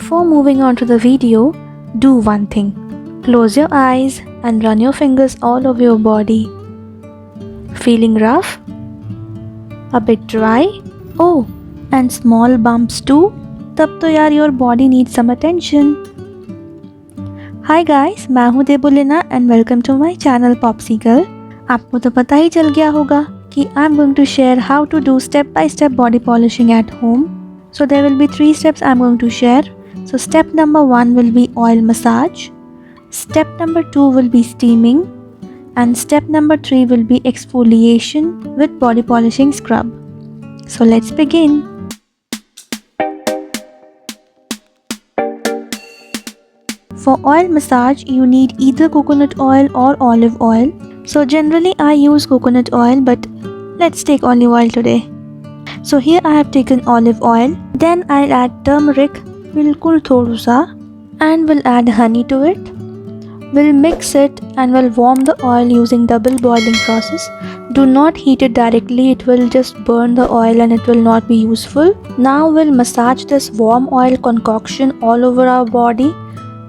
Before moving on to the video, do one thing. Close your eyes and run your fingers all over your body. Feeling rough? A bit dry? Oh, and small bumps too? तब तो यार your body needs some attention. Hi guys, मैं हूँ देबुलिना and welcome to my channel popsygal. आपको तो पता ही चल गया होगा कि I'm going to share how to do step-by-step body polishing at home. So there will be 3 steps I'm going to share. So step number 1 will be oil massage. Step number 2 will be steaming. And step number 3 will be exfoliation with body polishing scrub. So let's begin. For oil massage, you need either coconut oil or olive oil. So generally I use coconut oil, but let's take olive oil today. So here I have taken olive oil. Then I'll add turmeric, bilkul thoda sa, and we'll add honey to it. We'll mix it and we'll warm the oil using double boiling process. Do not heat it directly, it will just burn the oil and it will not be useful. Now we'll massage this warm oil concoction all over our body.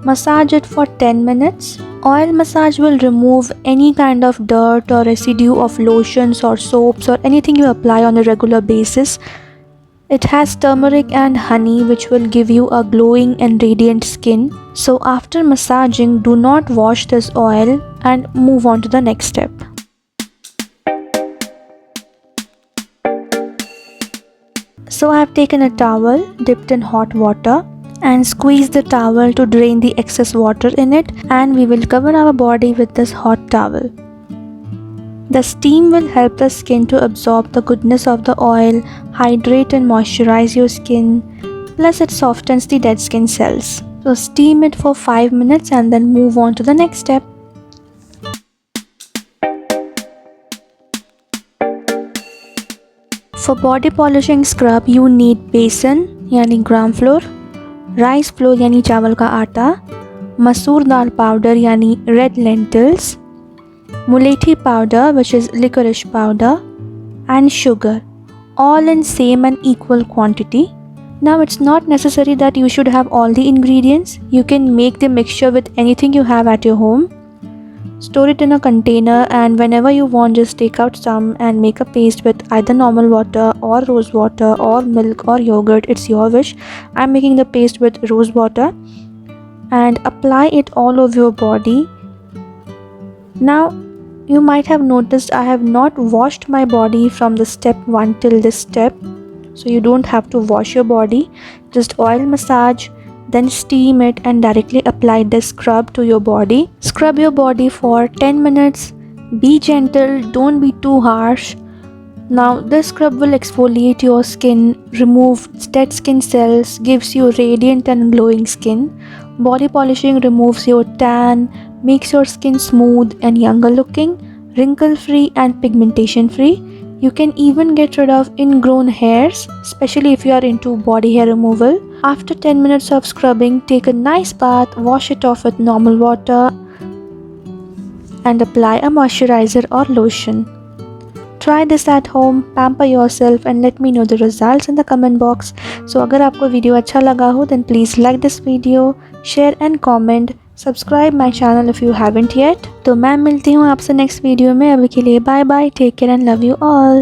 Massage it for 10 minutes. Oil massage will remove any kind of dirt or residue of lotions or soaps or anything you apply on a regular basis. It has turmeric and honey which will give you a glowing and radiant skin. So after massaging, do not wash this oil and move on to the next step. So I have taken a towel dipped in hot water and squeeze the towel to drain the excess water in it, and we will cover our body with this hot towel. The steam will help the skin to absorb the goodness of the oil, hydrate and moisturize your skin, plus it softens the dead skin cells. So steam it for 5 minutes and then move on to the next step. For body polishing scrub, you need besan यानी gram flour, rice flour यानी चावल का आटा, masoor dal powder यानी red lentils, mulethi powder which is licorice powder, and sugar, all in same and equal quantity. Now it's not necessary that you should have all the ingredients. You can make the mixture with anything you have at your home. Store it in a container and whenever you want, just take out some and make a paste with either normal water or rose water or milk or yogurt. It's your wish. I'm making the paste with rose water and apply it all over your body. Now you might have noticed I have not washed my body from the step 1 till this step. So you don't have to wash your body. Just oil massage, then steam it and directly apply this scrub to your body. Scrub your body for 10 minutes. Be gentle, don't be too harsh. Now this scrub will exfoliate your skin, remove dead skin cells, gives you radiant and glowing skin. Body polishing removes your tan, makes your skin smooth and younger looking, wrinkle free and pigmentation free. You can even get rid of ingrown hairs, especially if you are into body hair removal. After 10 minutes of scrubbing, take a nice bath, wash it off with normal water and apply a moisturizer or lotion. Try this at home, pamper yourself and let me know the results in the comment box. So अगर आपको video अच्छा लगा हो then please like this video, share and comment. Subscribe my channel if you haven't yet. तो मैं मिलती हूँ आपसे next वीडियो में. अभी के लिए bye bye, take care and love you all.